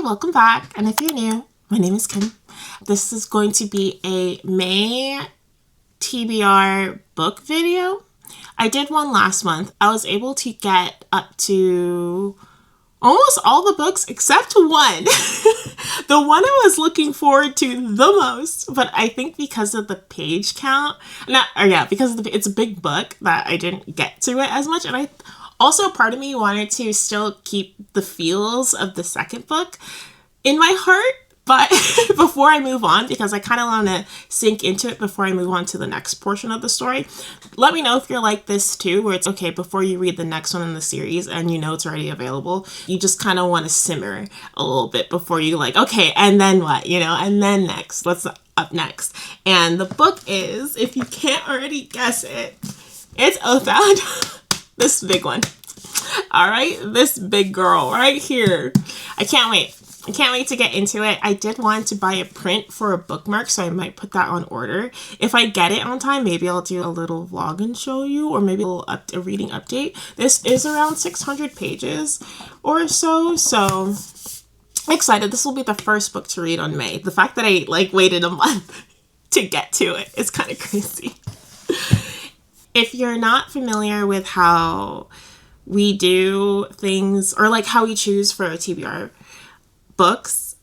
welcome back. And if you're new, my name is Kim. This is going to be a May TBR book video. I did one last month. I was able to get up to almost all the books except one. The one I was looking forward to the most, but I think because of the page count, because it's a big book that I didn't get to it as much. And I also, part of me wanted to still keep the feels of the second book in my heart, but before I move on, because I kind of want to sink into it before I move on to the next portion of the story. Let me know if you're like this too, where it's okay before you read the next one in the series and you know it's already available. You just kind of want to simmer a little bit before you okay, and then what, and then next, what's up next? And the book is, if you can't already guess it, it's Oathbound. This big one. All right, this big girl right here. I can't wait. I can't wait to get into it. I did want to buy a print for a bookmark, so I might put that on order. If I get it on time, maybe I'll do a little vlog and show you, or maybe a reading update. This is around 600 pages or so, so excited. This will be the first book to read on May. The fact that I waited a month to get to it is kind of crazy. If you're not familiar with how we do things, or how we choose for TBR books,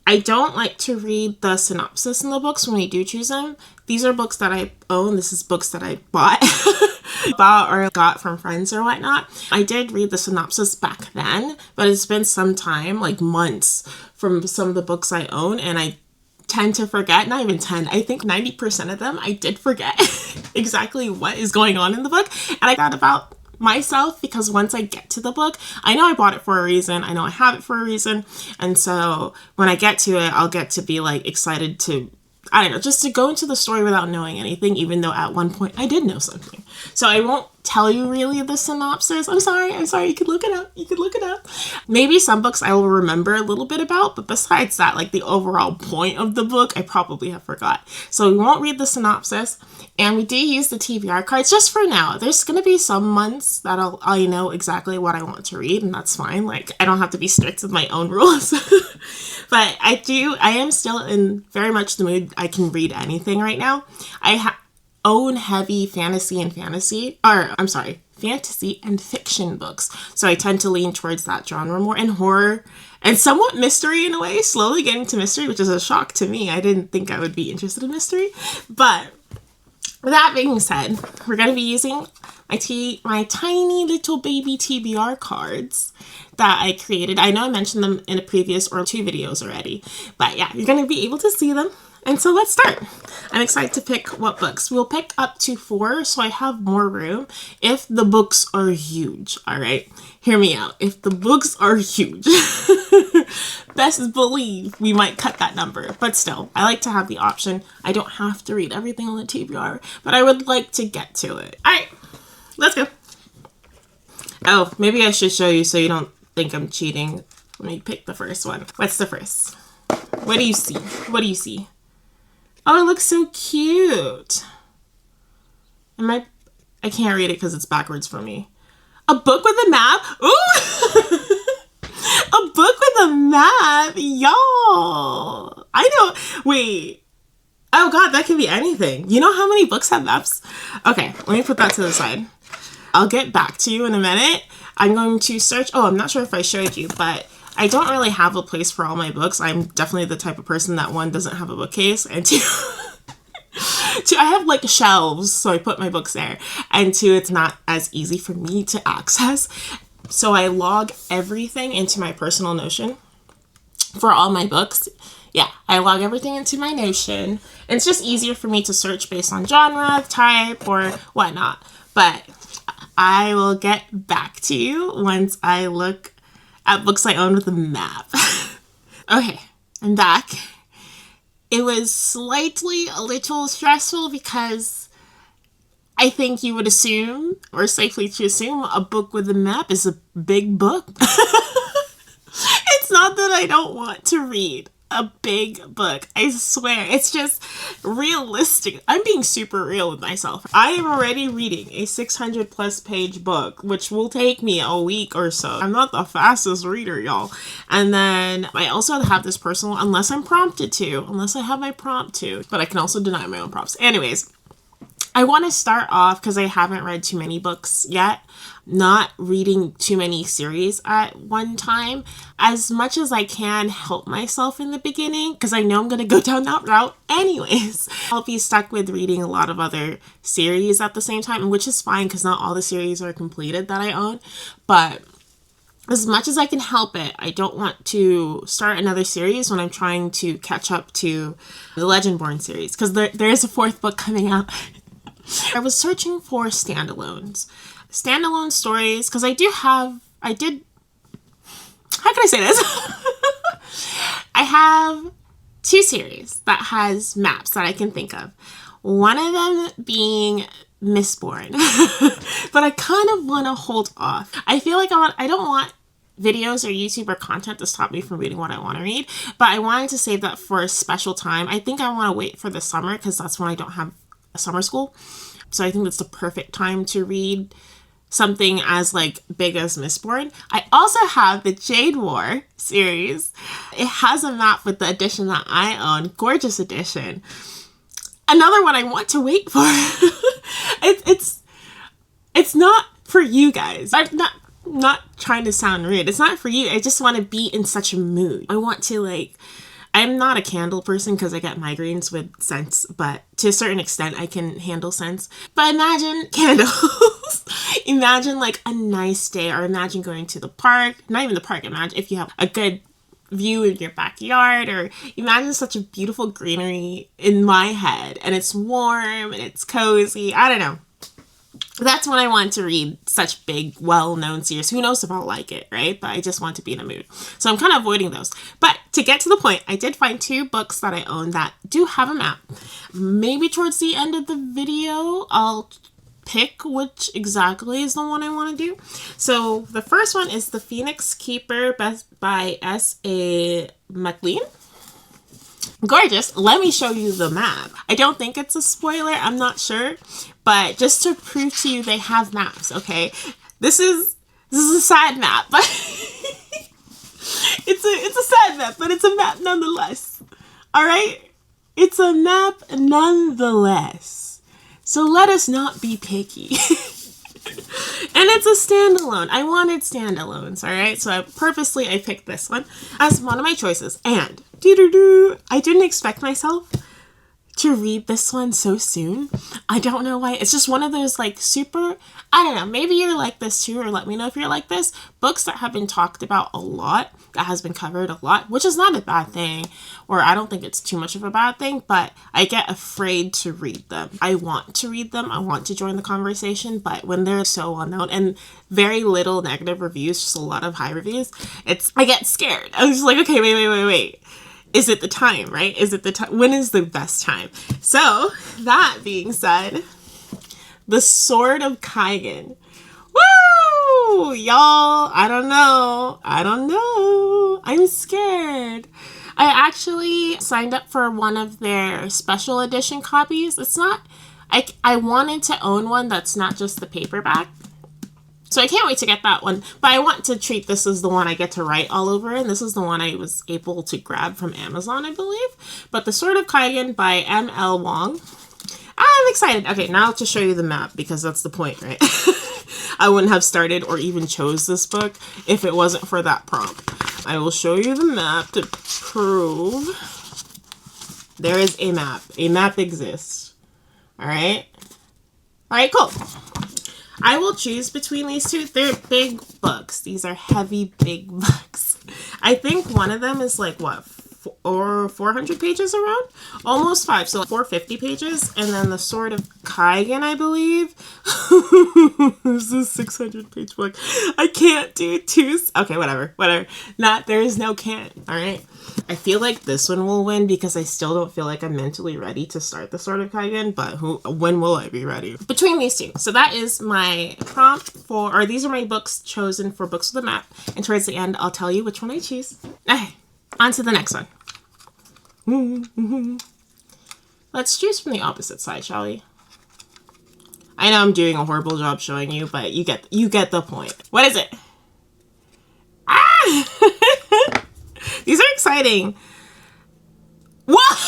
I don't like to read the synopsis in the books when we do choose them. These are books that I own. This is books that I bought or got from friends or whatnot. I did read the synopsis back then, but it's been some time, months, from some of the books I own, and I tend to forget. Not even 10, I think 90% of them I did forget exactly what is going on in the book. And I thought about myself, because once I get to the book, I know I bought it for a reason, I know I have it for a reason, and so when I get to it, I'll get to be excited to, I don't know, just to go into the story without knowing anything, even though at one point I did know something. So I won't tell you really the synopsis. I'm sorry, you could look it up. Maybe some books I will remember a little bit about, but besides that, the overall point of the book, I probably have forgot. So we won't read the synopsis, and we do use the TBR cards just for now. There's going to be some months that I know exactly what I want to read, and that's fine. I don't have to be strict with my own rules. But I am still in very much the mood. I can read anything right now. I own heavy fantasy and fiction books. So I tend to lean towards that genre more, and horror and somewhat mystery in a way, slowly getting to mystery, which is a shock to me. I didn't think I would be interested in mystery. But with that being said, we're going to be using my tiny little baby TBR cards that I created. I know I mentioned them in a previous or 2 videos already, but yeah, you're going to be able to see them. And so let's start. I'm excited to pick what books. We'll pick up to 4, so I have more room if the books are huge. All right, hear me out. If the books are huge, best believe we might cut that number. But still, I like to have the option. I don't have to read everything on the TBR, but I would like to get to it. All right, let's go. Oh, maybe I should show you so you don't think I'm cheating. Let me pick the first one. What's the first? What do you see? What do you see? Oh, it looks so cute. I can't read it because it's backwards for me. A book with a map? Ooh! A book with a map? Y'all! I know. Wait. Oh god, that could be anything. You know how many books have maps? Okay, let me put that to the side. I'll get back to you in a minute. I'm going to search. Oh, I'm not sure if I showed you, but I don't really have a place for all my books. I'm definitely the type of person that, 1, doesn't have a bookcase, and 2, I have shelves, so I put my books there, and 2, it's not as easy for me to access. So I log everything into my personal Notion for all my books. Yeah, I log everything into my Notion, and it's just easier for me to search based on genre, type, or whatnot. But I will get back to you once I look at books I own with a map. Okay, I'm back. It was a little stressful because I think you would assume, or safely to assume, a book with a map is a big book. It's not that I don't want to read a big book. I swear. It's just realistic. I'm being super real with myself. I am already reading a 600 plus page book, which will take me a week or so. I'm not the fastest reader, y'all. And then I also have this personal, unless I'm prompted to, unless I have my prompt to, but I can also deny my own prompts. Anyways, I want to start off, because I haven't read too many books yet, not reading too many series at one time. As much as I can help myself in the beginning, because I know I'm going to go down that route anyways. I'll be stuck with reading a lot of other series at the same time, which is fine because not all the series are completed that I own. But as much as I can help it, I don't want to start another series when I'm trying to catch up to the Legendborn series, because there is a 4th book coming out. I was searching for standalone stories, because how can I say this? I have 2 series that has maps that I can think of. One of them being Mistborn, but I kind of want to hold off. I feel like I don't want videos or YouTube or content to stop me from reading what I want to read, but I wanted to save that for a special time. I think I want to wait for the summer, because that's when I don't have summer school. So I think that's the perfect time to read something as like big as Mistborn. I also have the Jade War series. It has a map with the edition that I own, gorgeous edition. Another one I want to wait for. It's not for you guys. I'm not trying to sound rude. It's not for you. I just want to be in such a mood. I want to I'm not a candle person because I get migraines with scents, but to a certain extent I can handle scents. But imagine candles. Imagine a nice day, or imagine going to the park. Not even the park. Imagine if you have a good view in your backyard, or imagine such a beautiful greenery in my head, and it's warm and it's cozy. I don't know. That's when I want to read such big, well-known series. Who knows if I'll like it, right? But I just want to be in a mood. So I'm kind of avoiding those. But to get to the point, I did find 2 books that I own that do have a map. Maybe towards the end of the video, I'll pick which exactly is the one I want to do. So the first one is The Phoenix Keeper by S.A. McLean. Gorgeous. Let me show you the map. I don't think it's a spoiler. I'm not sure. But just to prove to you they have maps, okay? This is a sad map, but it's a sad map, but it's a map nonetheless. All right? It's a map nonetheless. So let us not be picky. And it's a standalone. I wanted standalones, all right? So I picked this one as one of my choices. And I didn't expect myself to read this one so soon. I don't know why. It's just one of those super, I don't know, maybe you're like this too, or let me know if you're like this. Books that have been talked about a lot, that has been covered a lot, which is not a bad thing, or I don't think it's too much of a bad thing, but I get afraid to read them. I want to read them. I want to join the conversation, but when they're so unknown and very little negative reviews, just a lot of high reviews, I get scared. I was just like, okay, wait. Is it the time, right? Is it the time? When is the best time? So, that being said, The Sword of Kaigen. Woo! Y'all, I don't know. I'm scared. I actually signed up for one of their special edition copies. It's not, I wanted to own one that's not just the paperback. So I can't wait to get that one, but I want to treat this as the one I get to write all over, and this is the one I was able to grab from Amazon, I believe. But The Sword of Kaigen by M.L. Wong. I'm excited. Okay, now to show you the map, because that's the point, right? I wouldn't have started or even chose this book if it wasn't for that prompt. I will show you the map to prove there is a map. A map exists. All right? All right, cool. I will choose between these 2. They're big books. These are heavy, big books. I think one of them is 400 pages around? Almost 5, so 450 pages. And then The Sword of Kaigen, I believe. This is a 600 page book. I can't do 2. Okay, whatever. There is no can't, all right? I feel like this one will win because I still don't feel like I'm mentally ready to start The Sword of Kaigen, but when will I be ready? Between these 2. So that is my prompt these are my books chosen for books with a map. And towards the end, I'll tell you which one I choose. Okay, on to the next one. Let's choose from the opposite side, shall we? I know I'm doing a horrible job showing you, but you get the point. What is it? Ah! These are exciting. What?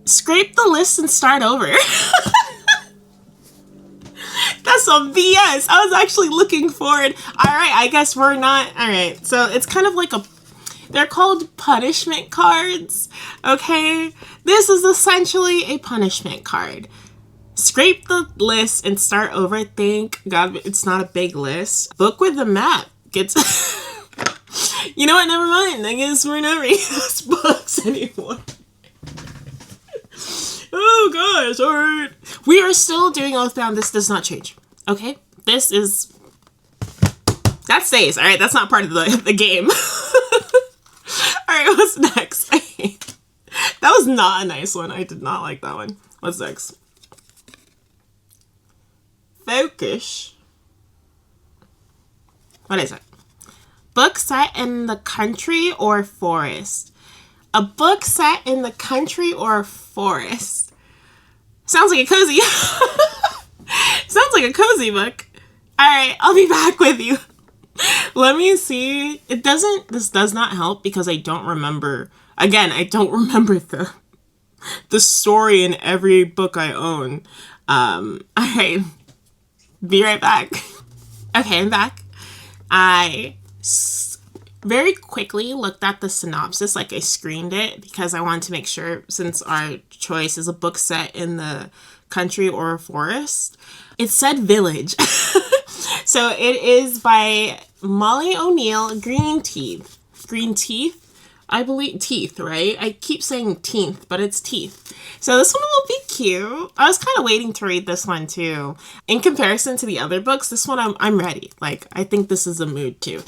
Scrape the list and start over. That's some BS. I was actually looking forward. All right, I guess we're not. All right, so it's kind of like they're called punishment cards, okay? This is essentially a punishment card. Scrape the list and start over. Thank God it's not a big list. Book with the map gets... You know what? Never mind. I guess we're not reading those books anymore. Oh gosh, all right. We are still doing Oathbound. This does not change, okay? This is... That stays, all right? That's not part of the game. All right, what's next? That was not a nice one. I did not like that one. What's next? Focus. What is it? Book set in the country or forest? A book set in the country or forest? Sounds like a cozy. Sounds like a cozy book. All right, I'll be back with you. Let me see. This does not help because I don't remember. Again, I don't remember the story in every book I own. All right. Be right back. Okay, I'm back. I very quickly looked at the synopsis, like I screened it because I wanted to make sure, since our choice is a book set in the country or forest, it said village. So it is by Molly O'Neill, Green Teeth. Green Teeth? I believe teeth, right? I keep saying teeth, but it's teeth. So this one will be cute. I was kind of waiting to read this one too. In comparison to the other books, this one I'm ready. Like, I think this is a mood too.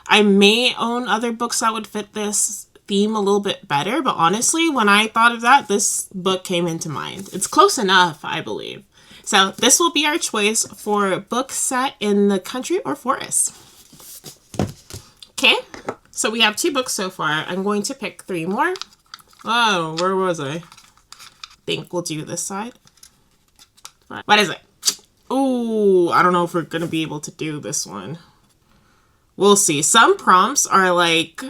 I may own other books that would fit this theme a little bit better, but honestly, when I thought of that, this book came into mind. It's close enough, I believe. So this will be our choice for book set in the country or forest. Okay, so we have 2 books so far. I'm going to pick 3 more. Oh, where was I? Think we'll do this side. What is it? Ooh, I don't know if we're going to be able to do this one. We'll see. Some prompts are like...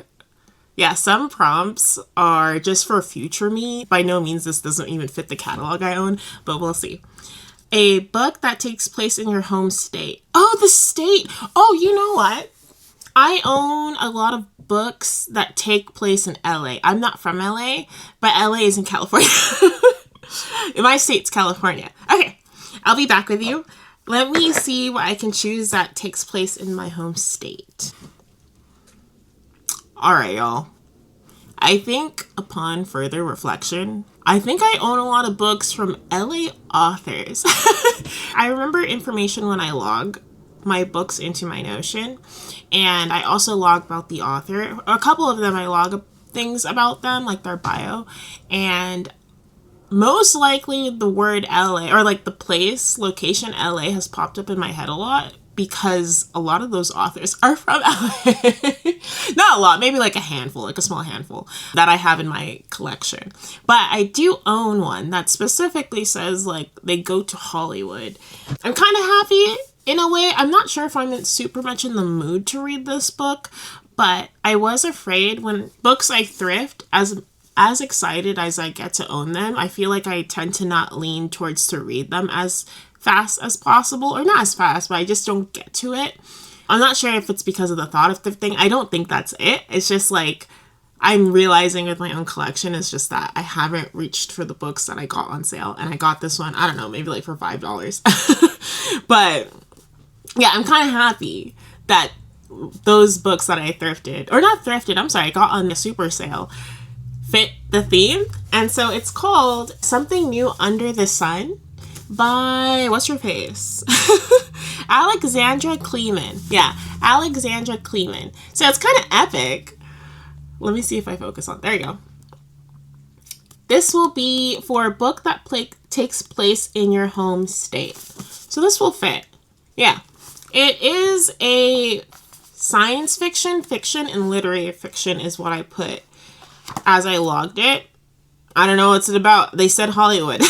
Yeah, some prompts are just for future me. By no means this doesn't even fit the catalog I own, but we'll see. A book that takes place in your home state. Oh, the state! Oh, you know what? I own a lot of books that take place in LA. I'm not from LA, but LA is in California. My state's California. Okay, I'll be back with you. Let me see what I can choose that takes place in my home state. All right, y'all. I think upon further reflection, I think I own a lot of books from LA authors. I remember information when I log my books into my Notion, and I also log about the author. A couple of them I log things about them, like their bio, and most likely the word LA, or like the place, location LA, has popped up in my head a lot because a lot of those authors are from LA. Not a lot, maybe like a handful, like a small handful that I have in my collection. But I do own one that specifically says like they go to Hollywood. I'm kind of happy in a way. I'm not sure if I'm super much in the mood to read this book, but I was afraid when books I thrift, as excited as I get to own them, I feel like I tend to not lean towards to read them as fast as possible, or not as fast, but I just don't get to it. I'm not sure if it's because of the thought of thrifting. I don't think that's it. It's just like I'm realizing with my own collection, it's just that I haven't reached for the books that I got on sale, and I got this one, I don't know, maybe like for $5. But yeah, I'm kind of happy that those books that I thrifted, or not thrifted, I'm sorry, I got on a super sale, fit the theme. And so it's called Something New Under the Sun by, what's your face? Alexandra Kleeman. Yeah, Alexandra Kleeman. So it's kind of epic. Let me see if I focus on, there you go. This will be for a book that takes place in your home state. So this will fit. Yeah. It is a science fiction, fiction, and literary fiction is what I put as I logged it. I don't know what's it about. They said Hollywood.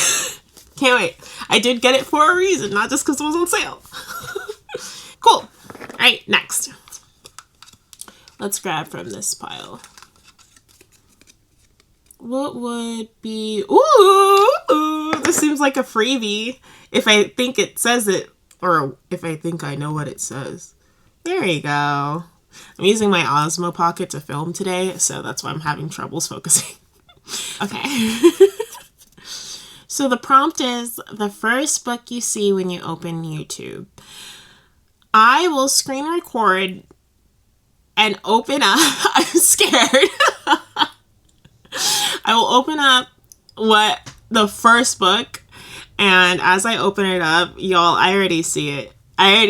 Can't wait. I did get it for a reason, not just because it was on sale. Cool. All right, next. Let's grab from this pile. What would be... Ooh, this seems like a freebie. If I think it says it, or if I think I know what it says. There you go. I'm using my Osmo Pocket to film today, so that's why I'm having troubles focusing. Okay. So the prompt is the first book you see when you open YouTube. I will screen record and open up. I'm scared. I will open up the first book, and as I open it up, y'all, I already see it. And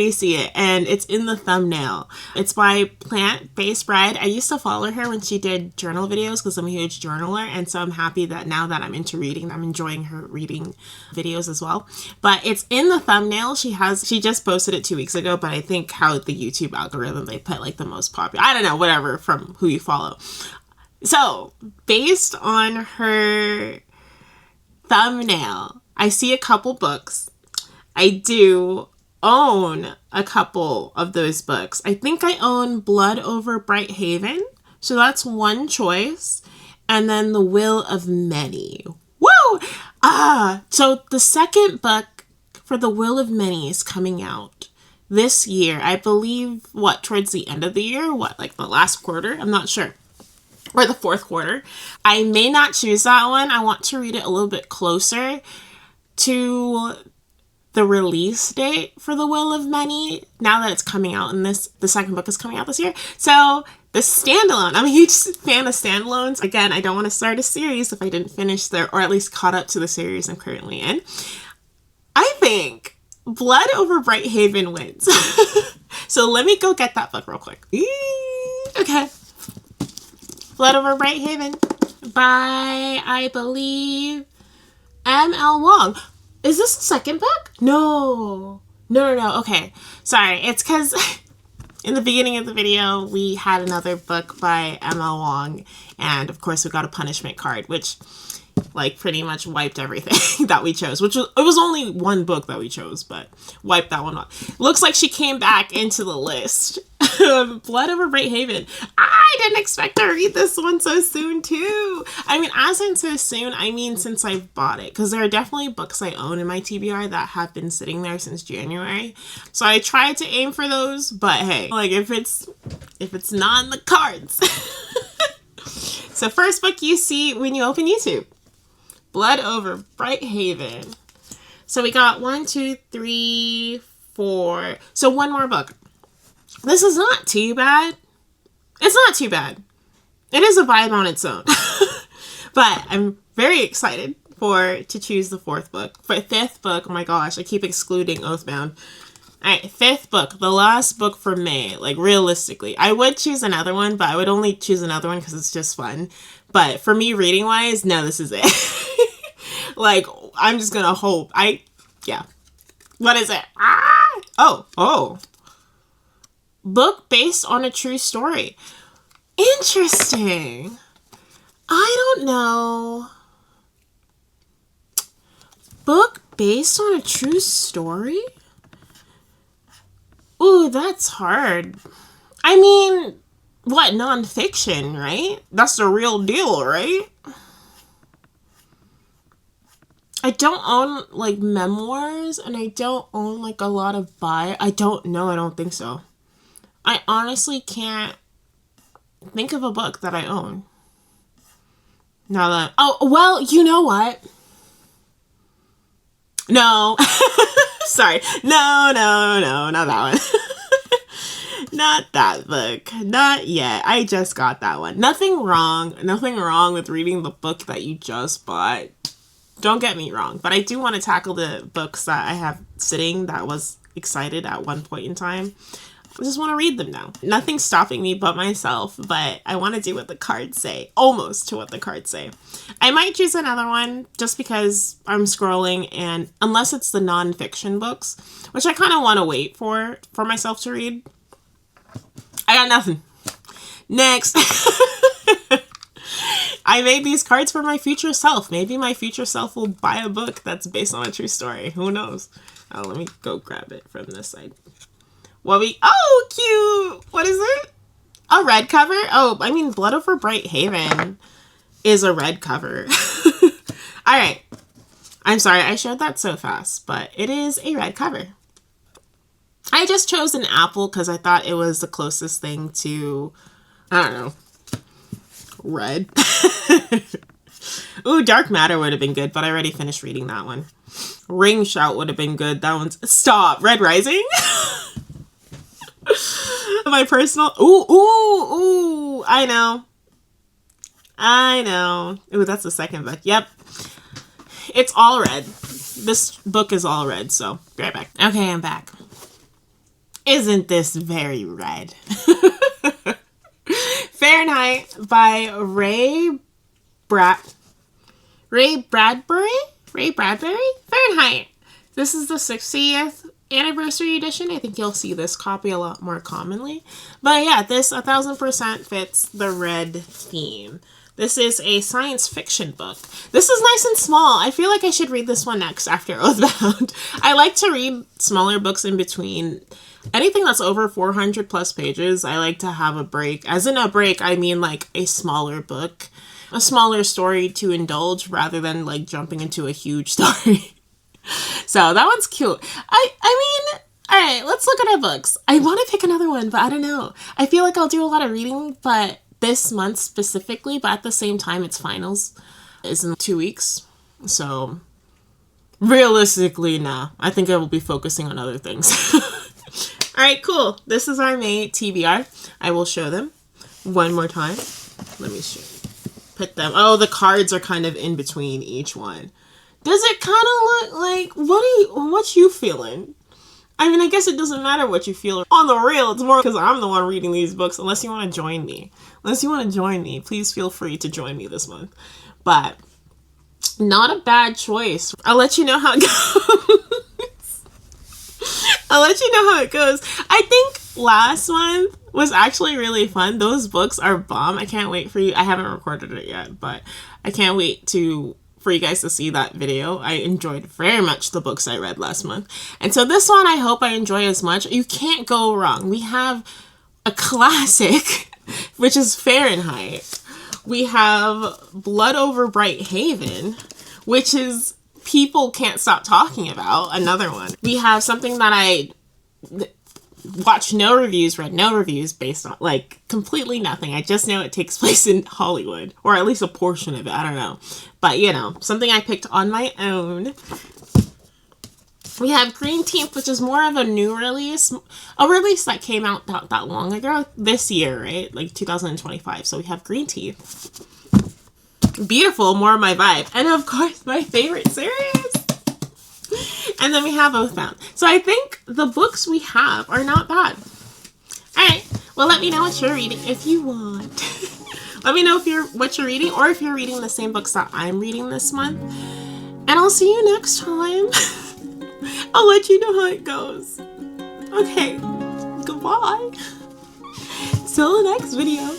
it's in the thumbnail. It's by Plant-Based Bride. I used to follow her when she did journal videos because I'm a huge journaler, and so I'm happy that now that I'm into reading, I'm enjoying her reading videos as well. But it's in the thumbnail. She just posted it 2 weeks ago, but I think how the YouTube algorithm, they put like the most popular, I don't know, whatever, from who you follow. So based on her thumbnail, I see a couple books. I do own a couple of those books. I think I own Blood Over Bright Haven, so that's one choice, and then The Will of Many. Woo! So the second book for The Will of Many is coming out this year. I believe, towards the end of the year? Like the last quarter? I'm not sure. Or the fourth quarter. I may not choose that one. I want to read it a little bit closer to the release date for The Will of Many, now that it's coming out, and the second book is coming out this year. So the standalone, I'm a huge fan of standalones. Again, I don't want to start a series if I didn't finish or at least caught up to the series I'm currently in. I think Blood Over Bright Haven wins. So let me go get that book real quick. Okay. Blood Over Bright Haven by, I believe, M.L. Wong. Is this the second book? No. Okay. Sorry. It's because in the beginning of the video, we had another book by M.L. Wong. And of course, we got a punishment card, which like pretty much wiped everything that we chose, it was only one book that we chose, but wiped that one off. Looks like she came back into the list. Blood Over Bright Haven. I didn't expect to read this one so soon too. I mean, as in so soon, I mean since I've bought it, because there are definitely books I own in my TBR that have been sitting there since January. So I tried to aim for those, but hey, like if it's not in the cards. So first book you see when you open YouTube. Blood Over Bright Haven. So we got 1, 2, 3, 4. So one more book. This is not too bad. It's not too bad. It is a vibe on its own. But I'm very excited to choose the fourth book. For fifth book, oh my gosh, I keep excluding Oathbound. Alright, fifth book, the last book for May. Like, realistically, I would choose another one, but I would only choose another one because it's just fun. But for me, reading-wise, no, this is it. Like, I'm just gonna hope. Yeah. What is it? Oh. Book based on a true story. Interesting. I don't know. Book based on a true story? Ooh, that's hard. I mean, what, nonfiction, right? That's the real deal, right? I don't own, like, memoirs, and I don't own, like, a lot of I don't know, I don't think so. I honestly can't think of a book that I own. Now that... Oh, well, you know what? No. Sorry. No, not that one. Not that book. Not yet. I just got that one. Nothing wrong with reading the book that you just bought. Don't get me wrong, but I do want to tackle the books that I have sitting that was excited at one point in time. I just want to read them now. Nothing's stopping me but myself, but I want to do what the cards say. Almost to what the cards say. I might choose another one just because I'm scrolling, and unless it's the nonfiction books, which I kind of want to wait for myself to read. I got nothing. Next. I made these cards for my future self. Maybe my future self will buy a book that's based on a true story. Who knows? Oh, let me go grab it from this side. Oh, cute. What is it? A red cover? Oh, I mean, Blood Over Bright Haven is a red cover. All right. I'm sorry I showed that so fast, but it is a red cover. I just chose an apple because I thought it was the closest thing to, I don't know, red. Ooh, Dark Matter would have been good, but I already finished reading that one. Ring Shout would have been good. That one's... Stop! Red Rising? My personal... Ooh, I know. Ooh, that's the second book. Yep. It's all red. This book is all red, so be right back. Okay, I'm back. Isn't this very red? Fahrenheit by Ray Bradbury? Fahrenheit. This is the 60th anniversary edition. I think you'll see this copy a lot more commonly. But yeah, this 1000% fits the red theme. This is a science fiction book. This is nice and small. I feel like I should read this one next after Oathbound. I like to read smaller books in between. Anything that's over 400 plus pages, I like to have a break. As in a break, I mean like a smaller book. A smaller story to indulge rather than like jumping into a huge story. So that one's cute. I mean, all right, let's look at our books. I want to pick another one, but I don't know. I feel like I'll do a lot of reading, but this month specifically, but at the same time, it's finals is in 2 weeks. So realistically, nah, I think I will be focusing on other things. All right, cool. This is our May TBR. I will show them one more time. Let me show you. Put them. Oh, the cards are kind of in between each one. Does it kind of look like, what you feeling? I mean, I guess it doesn't matter what you feel. On the real, it's more because I'm the one reading these books, unless you want to join me. Please feel free to join me this month. But not a bad choice. I'll let you know how it goes. I think last month was actually really fun. Those books are bomb. I can't wait for you. I haven't recorded it yet, but I can't wait for you guys to see that video. I enjoyed very much the books I read last month. And so this one, I hope I enjoy as much. You can't go wrong. We have a classic, which is Fahrenheit. We have Blood Over Bright Haven, which is people can't stop talking about. Another one. We have something that I watched no reviews, read no reviews based on, like, completely nothing. I just know it takes place in Hollywood, or at least a portion of it. I don't know. But, you know, something I picked on my own. We have Green Teeth, which is more of a new release. A release that came out not that long ago. This year, right? Like 2025. So we have Green Teeth. Beautiful, more of my vibe. And of course, my favorite series. And then we have Oathbound. So I think the books we have are not bad. Alright, well, let me know what you're reading if you want. Let me know what you're reading, or if you're reading the same books that I'm reading this month. And I'll see you next time. I'll let you know how it goes. Okay, goodbye. Till the next video.